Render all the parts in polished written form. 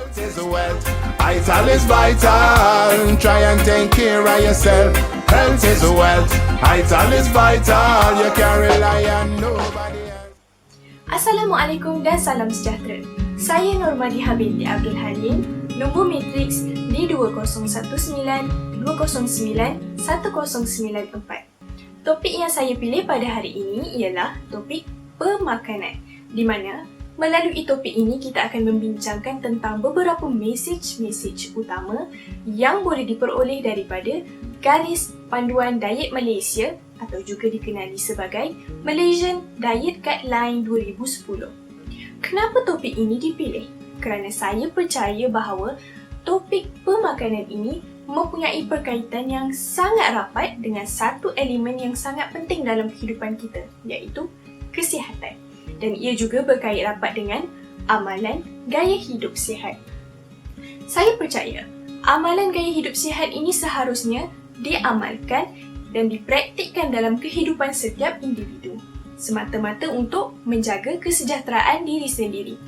Health is wealth. Vital is vital. Try and take care of yourself. Health is wealth. Vital is vital. You can't rely on nobody else. Assalamualaikum dan salam sejahtera. Saya Nurmadiha binti Abdul Halim, nombor matriks D20192091094. Topik yang saya pilih pada hari ini ialah topik pemakanan, di mana melalui topik ini kita akan membincangkan tentang beberapa mesej utama yang boleh diperoleh daripada Garis Panduan Diet Malaysia atau juga dikenali sebagai Malaysian Diet Guideline 2010. Kenapa topik ini dipilih? Kerana saya percaya bahawa topik pemakanan ini mempunyai perkaitan yang sangat rapat dengan satu elemen yang sangat penting dalam kehidupan kita, iaitu kesihatan. Dan ia juga berkait rapat dengan amalan gaya hidup sihat. Saya percaya amalan gaya hidup sihat ini seharusnya diamalkan dan dipraktikkan dalam kehidupan setiap individu, semata-mata untuk menjaga kesejahteraan diri sendiri.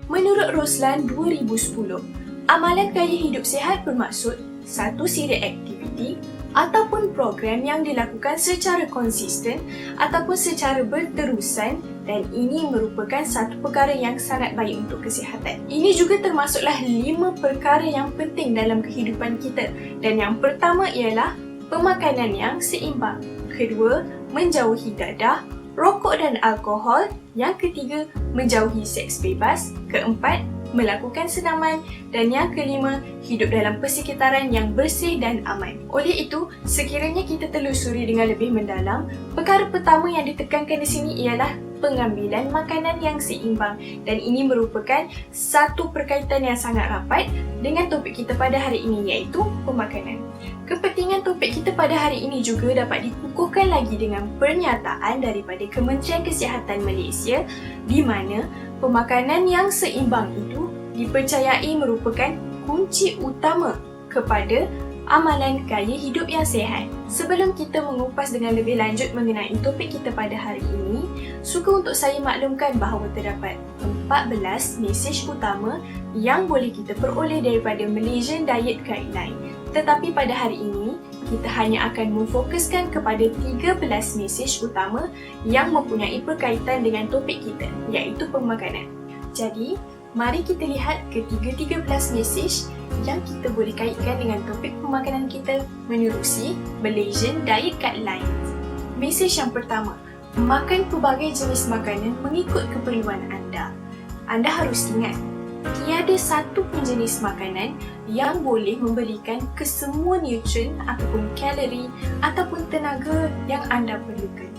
Menurut Roslan 2010, amalan gaya hidup sihat bermaksud satu siri aktiviti ataupun program yang dilakukan secara konsisten ataupun secara berterusan, dan ini merupakan satu perkara yang sangat baik untuk kesihatan. Ini juga termasuklah 5 perkara yang penting dalam kehidupan kita, dan yang pertama ialah pemakanan yang seimbang. Kedua, menjauhi dadah, rokok dan alkohol. Yang ketiga, menjauhi seks bebas. Keempat, melakukan senaman. Dan yang kelima, hidup dalam persekitaran yang bersih dan aman. Oleh itu, sekiranya kita telusuri dengan lebih mendalam, perkara pertama yang ditekankan di sini ialah pengambilan makanan yang seimbang, dan ini merupakan satu perkaitan yang sangat rapat dengan topik kita pada hari ini, iaitu pemakanan. Kepentingan topik kita pada hari ini juga dapat dikukuhkan lagi dengan pernyataan daripada Kementerian Kesihatan Malaysia, di mana pemakanan yang seimbang itu dipercayai merupakan kunci utama kepada amalan gaya hidup yang sihat. Sebelum kita mengupas dengan lebih lanjut mengenai topik kita pada hari ini, suka untuk saya maklumkan bahawa terdapat 14 mesej utama yang boleh kita peroleh daripada Malaysian Diet Guideline. Tetapi pada hari ini, kita hanya akan memfokuskan kepada 13 mesej utama yang mempunyai perkaitan dengan topik kita, iaitu pemakanan. Jadi, mari kita lihat ketiga-13 mesej yang kita boleh kaitkan dengan topik pemakanan kita menerusi Malaysian Diet Guidelines. Mesej yang pertama, makan pelbagai jenis makanan mengikut keperluan anda. Anda harus ingat, tiada satu pun jenis makanan yang boleh memberikan kesemua nutrien ataupun kalori ataupun tenaga yang anda perlukan.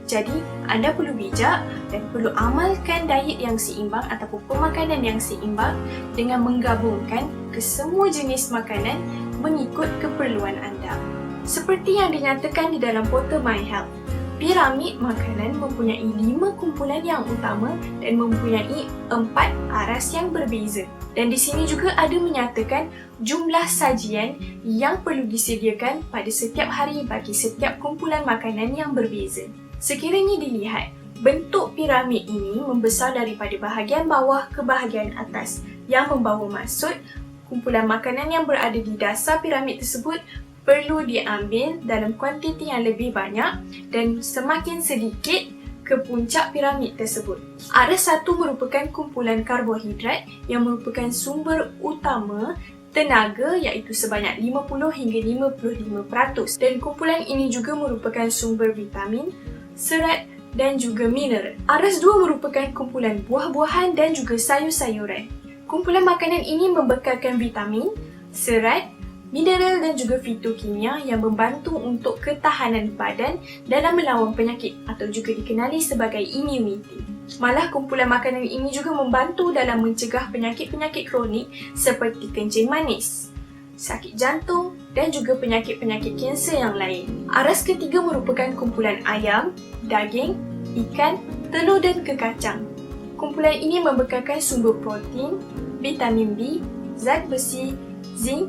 Jadi, anda perlu bijak dan perlu amalkan diet yang seimbang ataupun pemakanan yang seimbang dengan menggabungkan kesemua jenis makanan mengikut keperluan anda. Seperti yang dinyatakan di dalam portal My Health, piramid makanan mempunyai 5 kumpulan yang utama dan mempunyai 4 aras yang berbeza. Dan di sini juga ada menyatakan jumlah sajian yang perlu disediakan pada setiap hari bagi setiap kumpulan makanan yang berbeza. Sekiranya dilihat, bentuk piramid ini membesar daripada bahagian bawah ke bahagian atas, yang membawa maksud kumpulan makanan yang berada di dasar piramid tersebut perlu diambil dalam kuantiti yang lebih banyak dan semakin sedikit ke puncak piramid tersebut. Aras 1 merupakan kumpulan karbohidrat yang merupakan sumber utama tenaga, iaitu sebanyak 50 hingga 55%, dan kumpulan ini juga merupakan sumber vitamin, serat dan juga mineral. Aras 2 merupakan kumpulan buah-buahan dan juga sayur-sayuran. Kumpulan makanan ini membekalkan vitamin, serat, mineral dan juga fitokimia yang membantu untuk ketahanan badan dalam melawan penyakit atau juga dikenali sebagai immunity. Malah kumpulan makanan ini juga membantu dalam mencegah penyakit-penyakit kronik seperti kencing manis, sakit jantung dan juga penyakit-penyakit kanser yang lain. Aras ketiga merupakan kumpulan ayam, daging, ikan, telur dan kekacang. Kumpulan ini membekalkan sumber protein, vitamin B, zat besi, zinc,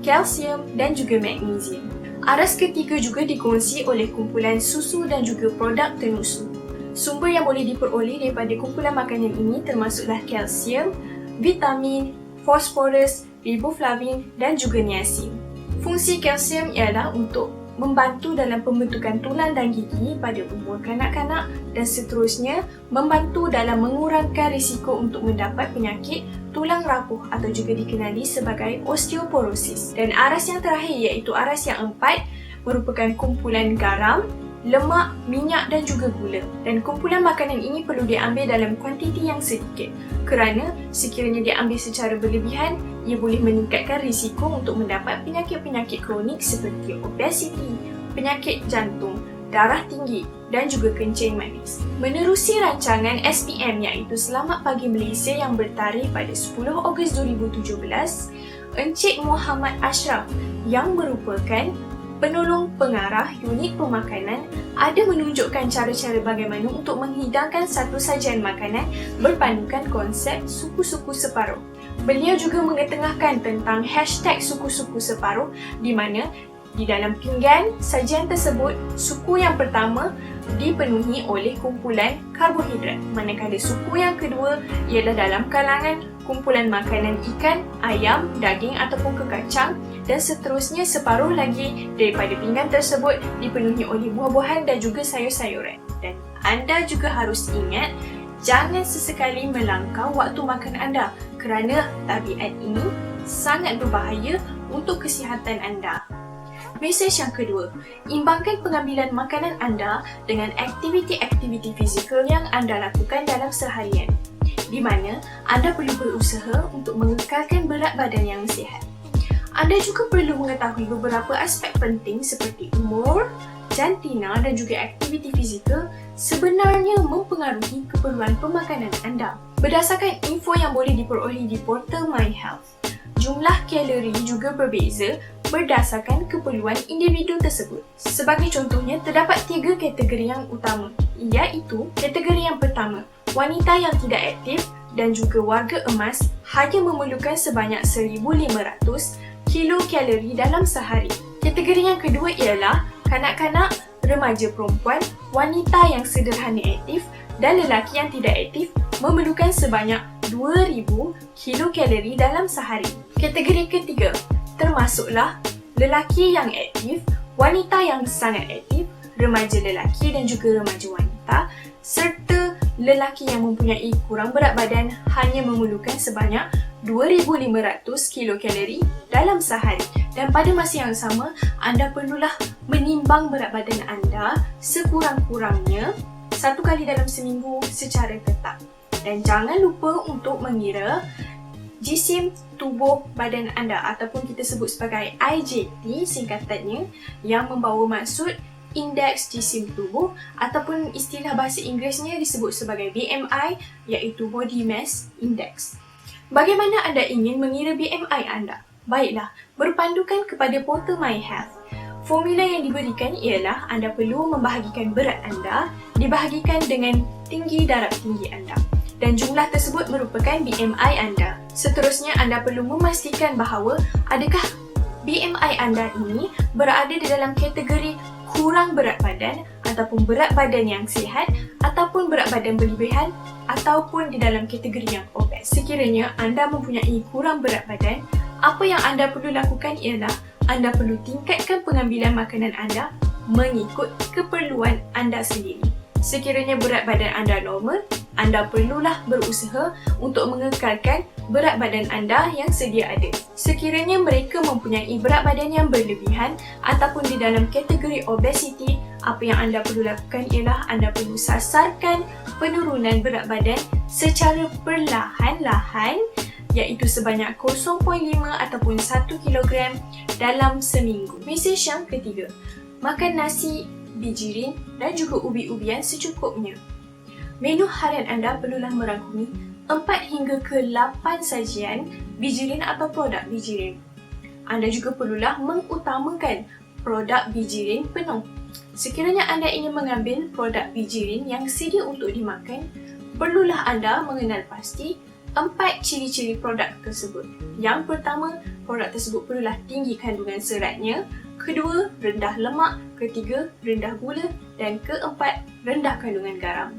kalsium dan juga magnesium. Aras ketiga juga dikongsi oleh kumpulan susu dan juga produk tenusu. Sumber yang boleh diperoleh daripada kumpulan makanan ini termasuklah kalsium, vitamin, fosforus, riboflavin dan juga niacin. Fungsi kalsium ialah untuk membantu dalam pembentukan tulang dan gigi pada umur kanak-kanak dan seterusnya membantu dalam mengurangkan risiko untuk mendapat penyakit tulang rapuh atau juga dikenali sebagai osteoporosis. Dan aras yang terakhir iaitu aras yang 4 merupakan kumpulan garam, lemak, minyak dan juga gula. Dan kumpulan makanan ini perlu diambil dalam kuantiti yang sedikit kerana sekiranya diambil secara berlebihan, ia boleh meningkatkan risiko untuk mendapat penyakit-penyakit kronik seperti obesiti, penyakit jantung, darah tinggi dan juga kencing manis. Menerusi rancangan SPM iaitu Selamat Pagi Malaysia yang bertarikh pada 10 Ogos 2017, Encik Muhammad Ashraf yang merupakan penolong pengarah unit pemakanan ada menunjukkan cara-cara bagaimana untuk menghidangkan satu sajian makanan berpandukan konsep suku-suku separuh. Beliau juga mengetengahkan tentang hashtag suku-suku separuh di mana di dalam pinggan sajian tersebut, suku yang pertama dipenuhi oleh kumpulan karbohidrat, manakala suku yang kedua ialah dalam kalangan kumpulan makanan ikan, ayam, daging ataupun kekacang dan seterusnya separuh lagi daripada pinggan tersebut dipenuhi oleh buah-buahan dan juga sayur-sayuran. Dan anda juga harus ingat, jangan sesekali melangkau waktu makan anda kerana tabiat ini sangat berbahaya untuk kesihatan anda. Mesej yang kedua, imbangkan pengambilan makanan anda dengan aktiviti-aktiviti fizikal yang anda lakukan dalam seharian, di mana anda perlu berusaha untuk mengekalkan berat badan yang sihat. Anda juga perlu mengetahui beberapa aspek penting seperti umur, jantina dan juga aktiviti fizikal sebenarnya mempengaruhi keperluan pemakanan anda. Berdasarkan info yang boleh diperoleh di portal MyHealth, jumlah kalori juga berbeza berdasarkan keperluan individu tersebut. Sebagai contohnya, terdapat 3 kategori yang utama, iaitu kategori yang pertama, wanita yang tidak aktif dan juga warga emas hanya memerlukan sebanyak 1,500 kilokalori dalam sehari. Kategori yang kedua ialah kanak-kanak, remaja perempuan, wanita yang sederhana aktif dan lelaki yang tidak aktif memerlukan sebanyak 2,000 kilokalori dalam sehari. Kategori ketiga termasuklah lelaki yang aktif, wanita yang sangat aktif, remaja lelaki dan juga remaja wanita serta lelaki yang mempunyai kurang berat badan hanya memerlukan sebanyak 2,500 kilokalori dalam sehari. Dan pada masa yang sama, anda perlulah menimbang berat badan anda sekurang-kurangnya 1 kali dalam seminggu secara tetap. Dan jangan lupa untuk mengira jisim tubuh badan anda ataupun kita sebut sebagai IJT singkatannya, yang membawa maksud indeks jisim tubuh ataupun istilah bahasa Inggerisnya disebut sebagai BMI iaitu Body Mass Index. Bagaimana anda ingin mengira BMI anda? Baiklah, berpandukan kepada portal MyHealth. Formula yang diberikan ialah anda perlu membahagikan berat anda dibahagikan dengan tinggi darab tinggi anda. Dan jumlah tersebut merupakan BMI anda. Seterusnya, anda perlu memastikan bahawa adakah BMI anda ini berada di dalam kategori kurang berat badan ataupun berat badan yang sihat ataupun berat badan berlebihan ataupun di dalam kategori yang obes. Sekiranya anda mempunyai kurang berat badan, apa yang anda perlu lakukan ialah anda perlu tingkatkan pengambilan makanan anda mengikut keperluan anda sendiri. Sekiranya berat badan anda normal, anda perlulah berusaha untuk mengekalkan berat badan anda yang sedia ada. Sekiranya mereka mempunyai berat badan yang berlebihan ataupun di dalam kategori obesity, apa yang anda perlu lakukan ialah anda perlu sasarkan penurunan berat badan secara perlahan-lahan iaitu sebanyak 0.5 ataupun 1 kilogram dalam seminggu. Mesej yang ketiga, makan nasi, bijirin dan juga ubi-ubian secukupnya. Menu harian anda perlulah merangkumi 4 hingga ke 8 sajian bijirin atau produk bijirin. Anda juga perlulah mengutamakan produk bijirin penuh. Sekiranya anda ingin mengambil produk bijirin yang sedia untuk dimakan, perlulah anda mengenal pasti 4 ciri-ciri produk tersebut. Yang pertama, produk tersebut perlulah tinggi kandungan seratnya. Kedua, rendah lemak. Ketiga, rendah gula. Dan keempat, rendah kandungan garam.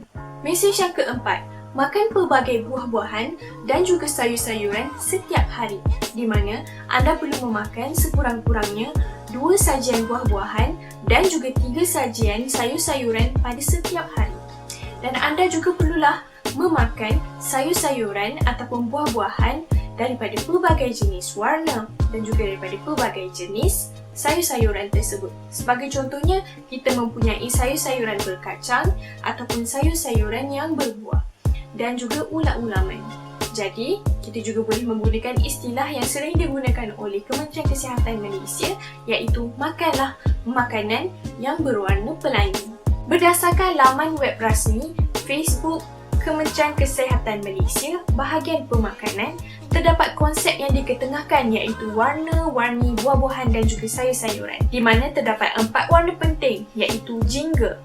Mesej yang keempat, Makan pelbagai buah-buahan dan juga sayur-sayuran setiap hari, di mana anda perlu memakan sekurang-kurangnya 2 sajian buah-buahan dan juga 3 sajian sayur-sayuran pada setiap hari. Dan anda juga perlulah memakan sayur-sayuran ataupun buah-buahan daripada pelbagai jenis warna dan juga daripada pelbagai jenis sayur-sayuran tersebut. Sebagai contohnya, kita mempunyai sayur-sayuran berkacang ataupun sayur-sayuran yang berbuah dan juga ulat-ulaman. Jadi, kita juga boleh menggunakan istilah yang sering digunakan oleh Kementerian Kesihatan Malaysia, iaitu makanlah makanan yang berwarna pelangi. Berdasarkan laman web rasmi Facebook Kementerian Kesihatan Malaysia, bahagian pemakanan, terdapat konsep yang diketengahkan iaitu warna-warni buah-buahan dan juga sayur-sayuran, di mana terdapat 4 warna penting iaitu jingga,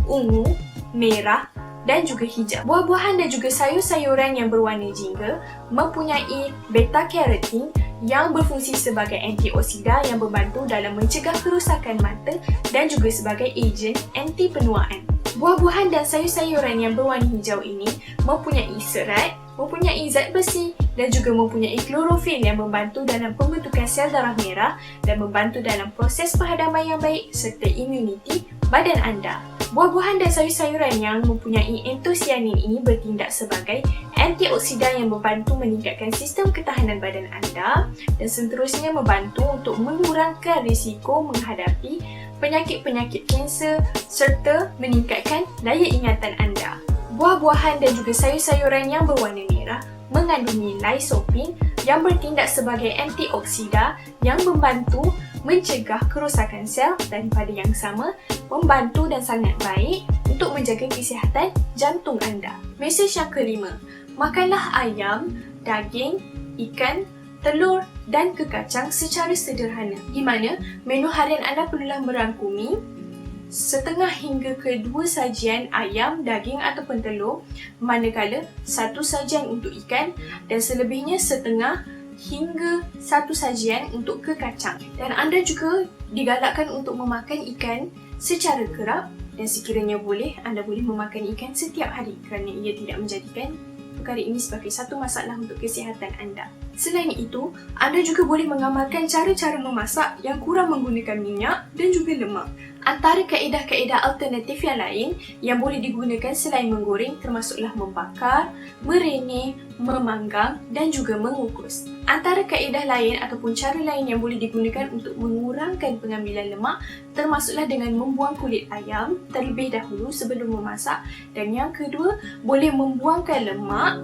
ungu, merah dan juga hijau. Buah-buahan dan juga sayur-sayuran yang berwarna jingga mempunyai beta-carotene yang berfungsi sebagai antioksida yang membantu dalam mencegah kerosakan mata dan juga sebagai ejen anti penuaan. Buah-buahan dan sayur-sayuran yang berwarna hijau ini mempunyai serat, mempunyai zat besi dan juga mempunyai klorofil yang membantu dalam pembentukan sel darah merah dan membantu dalam proses penghadaman yang baik serta imuniti badan anda. Buah-buahan dan sayur-sayuran yang mempunyai antosianin ini bertindak sebagai antioksida yang membantu meningkatkan sistem ketahanan badan anda dan seterusnya membantu untuk mengurangkan risiko menghadapi penyakit-penyakit kanser serta meningkatkan daya ingatan anda. Buah-buahan dan juga sayur-sayuran yang berwarna merah mengandungi lysopin yang bertindak sebagai antioksida yang membantu mencegah kerosakan sel dan pada yang sama membantu dan sangat baik untuk menjaga kesihatan jantung anda. Mesej yang kelima, makanlah ayam, daging, ikan, telur dan kekacang secara sederhana, di mana menu harian anda perlulah merangkumi setengah hingga ke 2 sajian ayam, daging ataupun telur, manakala 1 sajian untuk ikan dan selebihnya setengah hingga 1 sajian untuk kekacang. Dan anda juga digalakkan untuk memakan ikan secara kerap dan sekiranya boleh, anda boleh memakan ikan setiap hari kerana ia tidak menjadikan perkara ini sebagai satu masalah untuk kesihatan anda. Selain itu, anda juga boleh mengamalkan cara-cara memasak yang kurang menggunakan minyak dan juga lemak. Antara kaedah-kaedah alternatif yang lain yang boleh digunakan selain menggoreng termasuklah membakar, merenyeh, memanggang dan juga mengukus. Antara kaedah lain ataupun cara lain yang boleh digunakan untuk mengurangkan pengambilan lemak termasuklah dengan membuang kulit ayam terlebih dahulu sebelum memasak, dan yang kedua, boleh membuangkan lemak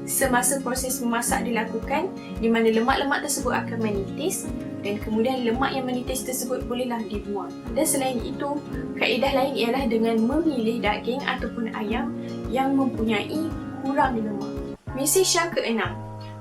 semasa proses memasak dilakukan, di mana lemak-lemak tersebut akan menitis dan kemudian lemak yang menitis tersebut bolehlah dibuang. Dan selain itu, kaedah lain ialah dengan memilih daging ataupun ayam yang mempunyai kurang lemak. Mesej yang keenam,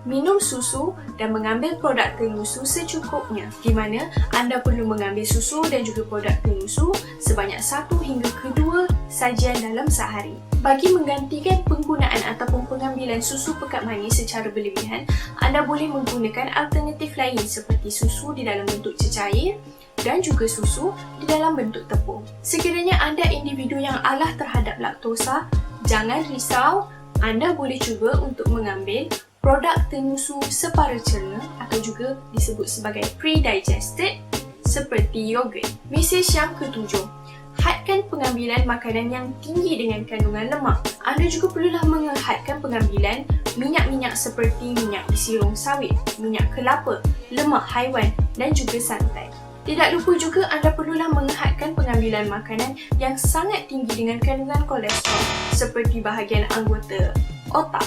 minum susu dan mengambil produk telur secukupnya, di mana anda perlu mengambil susu dan juga produk telur sebanyak 1 hingga ke 2 sajian dalam sehari. Bagi menggantikan penggunaan ataupun pengambilan susu pekat manis secara berlebihan, anda boleh menggunakan alternatif lain seperti susu di dalam bentuk cecair dan juga susu di dalam bentuk tepung. Sekiranya anda individu yang alah terhadap laktosa, jangan risau, anda boleh cuba untuk mengambil produk tenusu separa cerna atau juga disebut sebagai pre-digested seperti yogurt. Mesej yang ketujuh, hadkan pengambilan makanan yang tinggi dengan kandungan lemak. Anda juga perlulah menghadkan pengambilan minyak-minyak seperti minyak sirung sawit, minyak kelapa, lemak haiwan dan juga santan. Tidak lupa juga anda perlulah menghadkan pengambilan makanan yang sangat tinggi dengan kandungan kolesterol seperti bahagian anggota otak,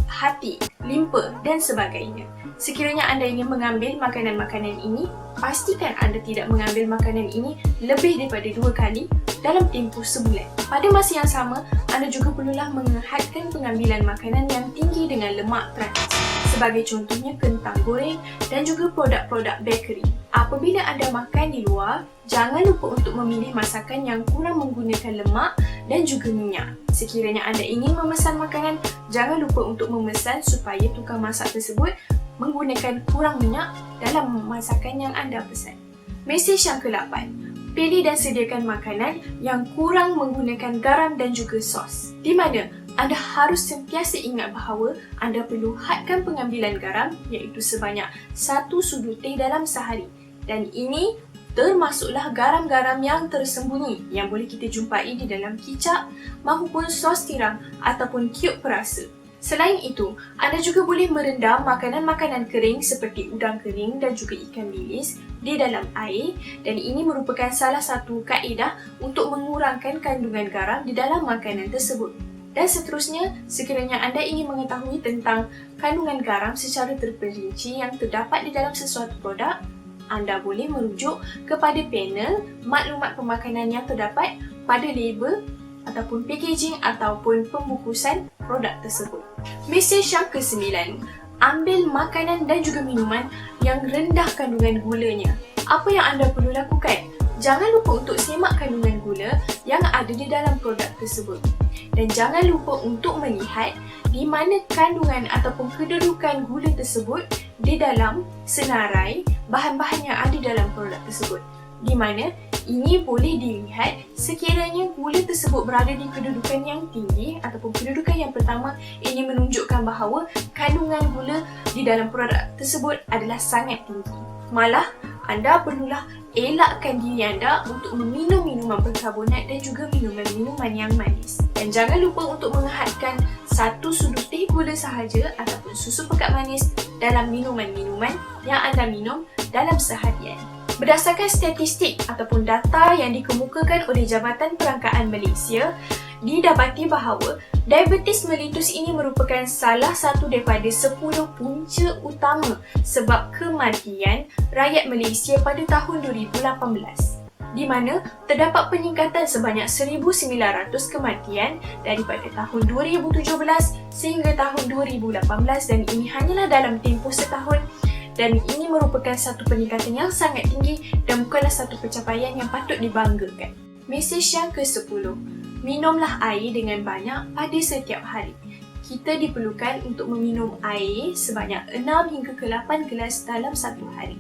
hati, limpa dan sebagainya. Sekiranya anda ingin mengambil makanan-makanan ini, pastikan anda tidak mengambil makanan ini lebih daripada 2 kali dalam tempoh sebulan. Pada masa yang sama, anda juga perlulah menghadkan pengambilan makanan yang tinggi dengan lemak trans, sebagai contohnya kentang goreng dan juga produk-produk bakery. Apabila anda makan di luar, jangan lupa untuk memilih masakan yang kurang menggunakan lemak dan juga minyak. Sekiranya anda ingin memesan makanan, jangan lupa untuk memesan supaya tukang masak tersebut menggunakan kurang minyak dalam masakan yang anda pesan. Mesej yang ke-8, pilih dan sediakan makanan yang kurang menggunakan garam dan juga sos, di mana anda harus sentiasa ingat bahawa anda perlu hadkan pengambilan garam iaitu sebanyak 1 sudu teh dalam sehari. Dan ini termasuklah garam-garam yang tersembunyi yang boleh kita jumpai di dalam kicap maupun sos tiram ataupun kiuk perasa. Selain itu, anda juga boleh merendam makanan-makanan kering seperti udang kering dan juga ikan bilis di dalam air, dan ini merupakan salah satu kaedah untuk mengurangkan kandungan garam di dalam makanan tersebut. Dan seterusnya, sekiranya anda ingin mengetahui tentang kandungan garam secara terperinci yang terdapat di dalam sesuatu produk, anda boleh merujuk kepada panel maklumat pemakanan yang terdapat pada label ataupun packaging ataupun pembungkusan produk tersebut. Mesej yang ke-9, ambil makanan dan juga minuman yang rendah kandungan gulanya. Apa yang anda perlu lakukan? Jangan lupa untuk semak kandungan gula yang ada di dalam produk tersebut. Dan jangan lupa untuk melihat di mana kandungan ataupun kedudukan gula tersebut di dalam senarai bahan-bahan yang ada dalam produk tersebut. Di mana ini boleh dilihat sekiranya gula tersebut berada di kedudukan yang tinggi ataupun kedudukan yang pertama, ini menunjukkan bahawa kandungan gula di dalam produk tersebut adalah sangat tinggi. Malah, anda perlulah elakkan diri anda untuk meminum minuman berkarbonat dan juga minuman-minuman yang manis. Dan jangan lupa untuk menghadkan 1 sudu teh gula sahaja ataupun susu pekat manis dalam minuman-minuman yang anda minum dalam seharian. Berdasarkan statistik ataupun data yang dikemukakan oleh Jabatan Perangkaan Malaysia, didapati bahawa diabetes mellitus ini merupakan salah satu daripada 10 punca utama sebab kematian rakyat Malaysia pada tahun 2018, di mana terdapat peningkatan sebanyak 1,900 kematian daripada tahun 2017 sehingga tahun 2018, dan ini hanyalah dalam tempoh setahun. Dan ini merupakan satu peningkatan yang sangat tinggi dan bukanlah satu pencapaian yang patut dibanggakan. Mesej yang ke-10, minumlah air dengan banyak pada setiap hari. Kita diperlukan untuk meminum air sebanyak 6 hingga ke 8 gelas dalam satu hari.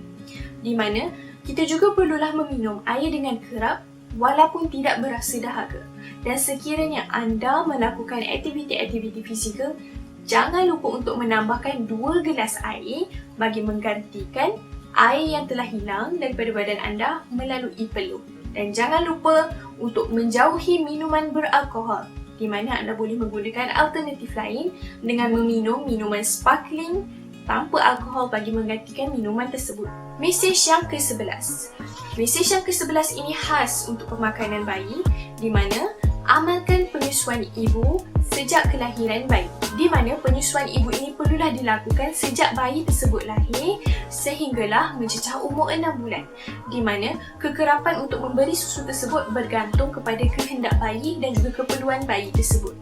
Di mana kita juga perlulah meminum air dengan kerap walaupun tidak berasa dahaga. Dan sekiranya anda melakukan aktiviti-aktiviti fizikal, jangan lupa untuk menambahkan 2 gelas air bagi menggantikan air yang telah hilang daripada badan anda melalui peluh. Dan jangan lupa untuk menjauhi minuman beralkohol, di mana anda boleh menggunakan alternatif lain dengan meminum minuman sparkling tanpa alkohol bagi menggantikan minuman tersebut. Mesej yang ke-11. Mesej yang ke-11 ini khas untuk pemakanan bayi, di mana amalkan penyusuan ibu sejak kelahiran bayi, di mana penyusuan ibu ini perlulah dilakukan sejak bayi tersebut lahir sehinggalah mencecah umur 6 bulan, di mana kekerapan untuk memberi susu tersebut bergantung kepada kehendak bayi dan juga keperluan bayi tersebut.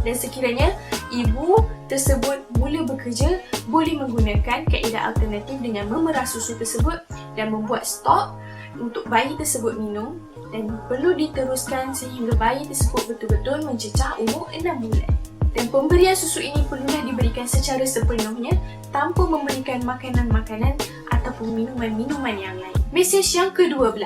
Dan sekiranya ibu tersebut mula bekerja, boleh menggunakan kaedah alternatif dengan memerah susu tersebut dan membuat stok untuk bayi tersebut minum, dan perlu diteruskan sehingga bayi tersebut betul-betul mencecah umur 6 bulan. Dan pemberian susu ini perlulah diberikan secara sepenuhnya tanpa memberikan makanan-makanan ataupun minuman-minuman yang lain. Mesej yang ke-12.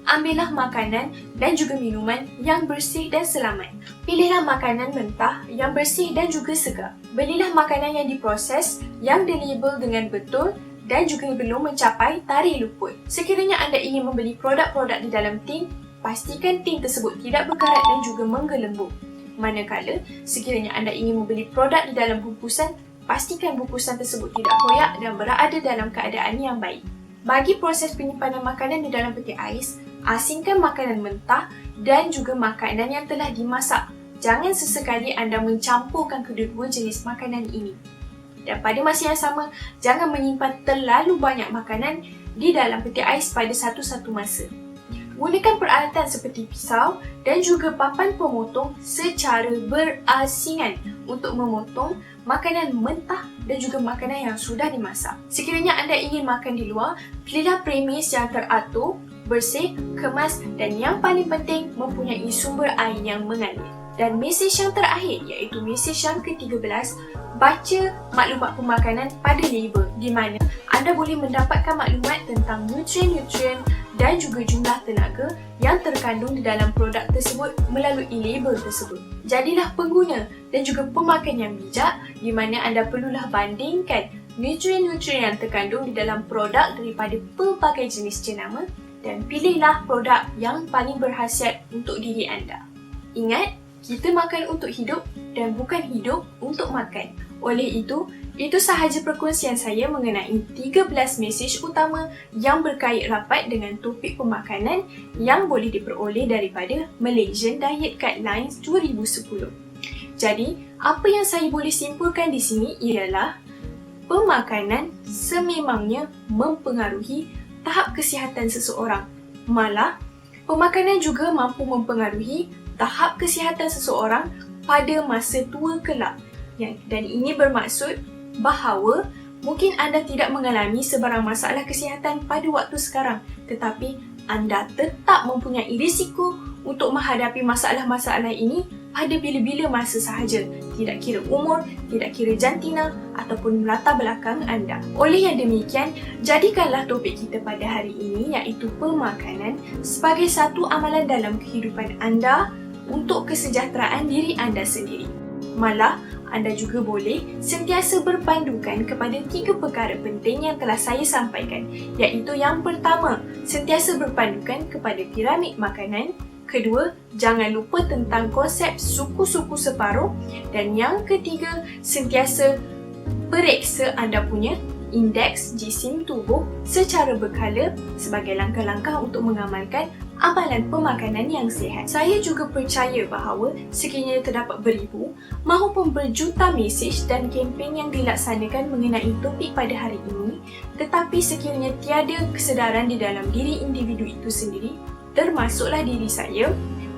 Ambillah makanan dan juga minuman yang bersih dan selamat. Pilihlah makanan mentah yang bersih dan juga segar. Belilah makanan yang diproses, yang dilabel dengan betul dan juga belum mencapai tarikh luput. Sekiranya anda ingin membeli produk-produk di dalam tin, pastikan tin tersebut tidak berkarat dan juga menggelembung. Manakala, sekiranya anda ingin membeli produk di dalam bungkusan, pastikan bungkusan tersebut tidak koyak dan berada dalam keadaan yang baik. Bagi proses penyimpanan makanan di dalam peti ais, asingkan makanan mentah dan juga makanan yang telah dimasak. Jangan sesekali anda mencampurkan kedua-dua jenis makanan ini. Dan pada masa yang sama, jangan menyimpan terlalu banyak makanan di dalam peti ais pada satu-satu masa. Gunakan peralatan seperti pisau dan juga papan pemotong secara berasingan untuk memotong makanan mentah dan juga makanan yang sudah dimasak. Sekiranya anda ingin makan di luar, pilihlah premis yang teratur, bersih, kemas dan yang paling penting mempunyai sumber air yang mengalir. Dan mesej yang terakhir iaitu mesej yang ke-13, baca maklumat pemakanan pada label, di mana anda boleh mendapatkan maklumat tentang nutrien-nutrien dan juga jumlah tenaga yang terkandung di dalam produk tersebut melalui label tersebut. Jadilah pengguna dan juga pemakan yang bijak di mana anda perlulah bandingkan nutrien-nutrien yang terkandung di dalam produk daripada pelbagai jenis jenama dan pilihlah produk yang paling berkhasiat untuk diri anda. Ingat, kita makan untuk hidup dan bukan hidup untuk makan. Oleh itu sahaja perkongsian saya mengenai 13 mesej utama yang berkait rapat dengan topik pemakanan yang boleh diperoleh daripada Malaysian Diet Guidelines 2010. Jadi, apa yang saya boleh simpulkan di sini ialah pemakanan sememangnya mempengaruhi tahap kesihatan seseorang. Malah, pemakanan juga mampu mempengaruhi tahap kesihatan seseorang pada masa tua kelak. Dan ini bermaksud bahawa mungkin anda tidak mengalami sebarang masalah kesihatan pada waktu sekarang, tetapi anda tetap mempunyai risiko untuk menghadapi masalah-masalah ini pada bila-bila masa sahaja, tidak kira umur, tidak kira jantina ataupun latar belakang anda. Oleh yang demikian, jadikanlah topik kita pada hari ini iaitu pemakanan sebagai satu amalan dalam kehidupan anda untuk kesejahteraan diri anda sendiri. Malah, anda juga boleh sentiasa berpandukan kepada 3 perkara penting yang telah saya sampaikan, iaitu yang pertama, sentiasa berpandukan kepada piramid makanan. Kedua, jangan lupa tentang konsep suku-suku separuh. Dan yang ketiga, sentiasa periksa anda punya indeks jisim tubuh secara berkala sebagai langkah-langkah untuk mengamalkan amalan pemakanan yang sihat. Saya juga percaya bahawa sekiranya terdapat beribu maupun berjuta mesej dan kempen yang dilaksanakan mengenai topik pada hari ini, tetapi sekiranya tiada kesedaran di dalam diri individu itu sendiri, termasuklah diri saya,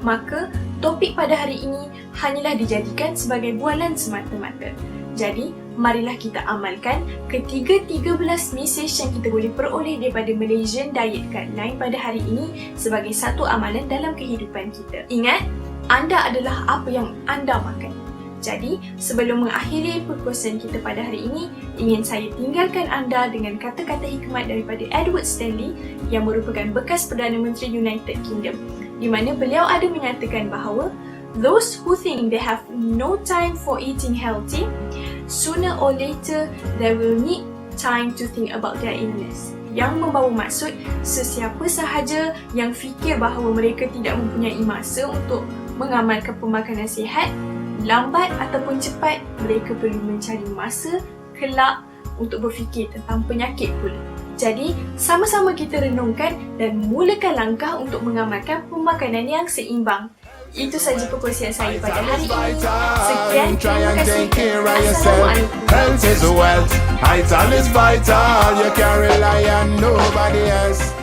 maka topik pada hari ini hanyalah dijadikan sebagai bualan semata-mata. Jadi, marilah kita amalkan ketiga-13 mesej yang kita boleh peroleh daripada Malaysian Diet Guideline pada hari ini sebagai satu amalan dalam kehidupan kita. Ingat, anda adalah apa yang anda makan. Jadi, sebelum mengakhiri perkongsian kita pada hari ini, ingin saya tinggalkan anda dengan kata-kata hikmat daripada Edward Stanley yang merupakan bekas Perdana Menteri United Kingdom, di mana beliau ada menyatakan bahawa those who think they have no time for eating healthy, sooner or later they will need time to think about their illness. Yang membawa maksud sesiapa sahaja yang fikir bahawa mereka tidak mempunyai masa untuk mengamalkan pemakanan sihat, lambat ataupun cepat mereka perlu mencari masa kelak untuk berfikir tentang penyakit pula. Jadi, sama-sama kita renungkan dan mulakan langkah untuk mengamalkan pemakanan yang seimbang. Itu sahaja perkongsian saya pada hari ini. Sekian, terima kasih. Assalamualaikum. Health is wealth. Vital is vital. You can't rely on nobody else.